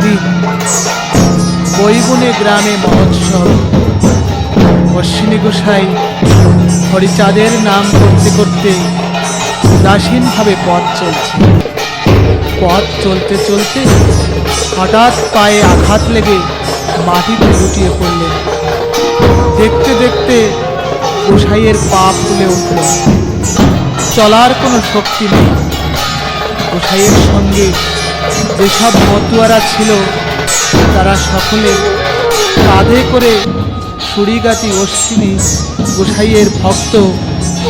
দিন বৈগুনে গ্রামে মহোৎসব। অশ্বিনী গোসাই হরিচাঁদের নাম করতে করতে উদাসীনভাবে পথ চলছে। পথ চলতে চলতে হঠাৎ পায়ে আঘাত লেগে মাটিতে লুটিয়ে পড়লেন। দেখতে দেখতে গোসাইয়ের পা ফুলে উঠল, চলার কোনো শক্তি নেই। গোসাইয়ের সঙ্গে যেসব মতুয়ারা ছিল তারা সকলে কাঁধে করে সুড়িগাতি অশ্বিনী গোসাইয়ের ভক্ত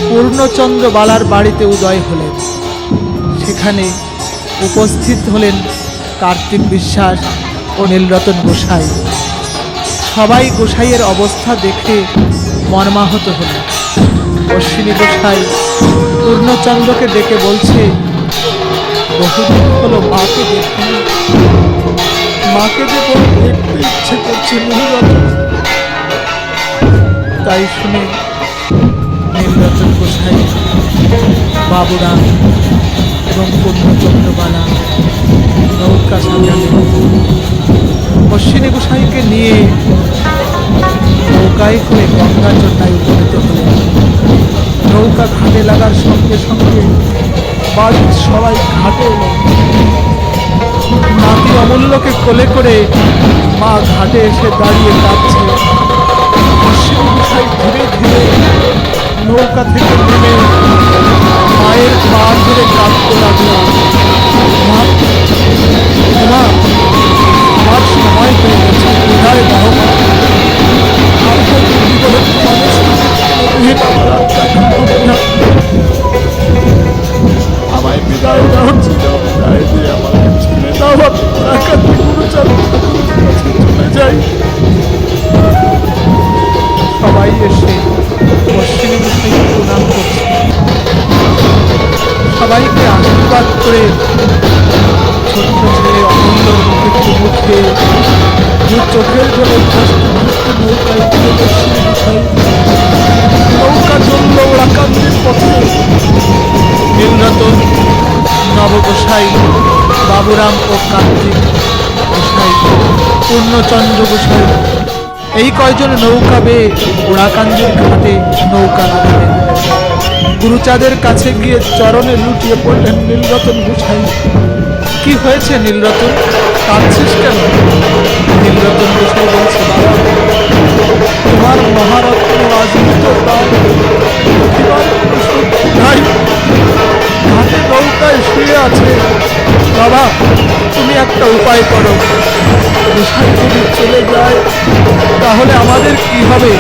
পূর্ণচন্দ্র বালার বাড়িতে উদয় হলেন। সেখানে উপস্থিত হলেন কার্তিক বিশ্বাস ও নীলরতন গোসাই। সবাই গোসাইয়ের অবস্থা দেখে মর্মাহত হলেন। অশ্বিনী গোসাই পূর্ণচন্দ্রকে ডেকে বলছে, বহুদিন হলো মাকে দেখি, মাকে যে বড় দেখতে ইচ্ছে করছে নীলরতন। তাই শুনে নীলরতন গোসাই বাবুরাম এবং পূর্ণচন্দ্রবালা নৌকা সাজালেন। অশ্বিনী গোসাইকে নিয়ে নৌকায় করে গঙ্গা চন্ডায় উপনীত হলেন। নৌকা ঘাটে লাগার সঙ্গে সঙ্গে বাড়ির সবাই ঘাটে এলেন। নাতি অমূল্যকে কোলে করে মা ঘাটে এসে দাঁড়িয়ে কাঁদছে। অশ্বিনী গোসাই ধীরে ধীরে নৌকা থেকে নেমে মায়ের পা ধরে কাঁদতে লাগলো। মা, আমার সময় হয়ে গেছে, বিদায় দাও মা। আমায় বিদায় দাও, বিদায় দিয়ে আমাকে ছেড়ে দাও। চলে যাই। সবাই এসে অশ্বিনী গোসাইকে প্রণাম করছে। সবাইকে আশীর্বাদ করে ছোট্ট ছেলে অমূল্য মুখে চুমু খেয়ে চোখের জলে ভাসতে ভাসতে নৌকায় উঠে অশ্বিনী গোসাই। নৌকা চলল ওরাকান্দির পথে। নীলরতন, নবগোসাই, বাবুরাম ও কার্তিক গোসাই, পূর্ণচন্দ্র গোসাই এই কয়জন নৌকা বেয়ে ওরাকান্দির ঘাটে নৌকা লাগালেন। গুরুচাঁদের কাছে গিয়ে চরণে লুটিয়ে পড়লেন নীলরতন গোসাই। কি হয়েছে নীলরতন, কাঁদছিস কেন? নীলরতন গোসাই বলছে, বাবা, তোমার মহারত্ন আজমিত ঘাটে নৌকায় শুয়ে আছে। বাবা, তুমি একটা উপায় করো। গোসাই যদি চলে যায় তাহলে আমাদের কি হবে?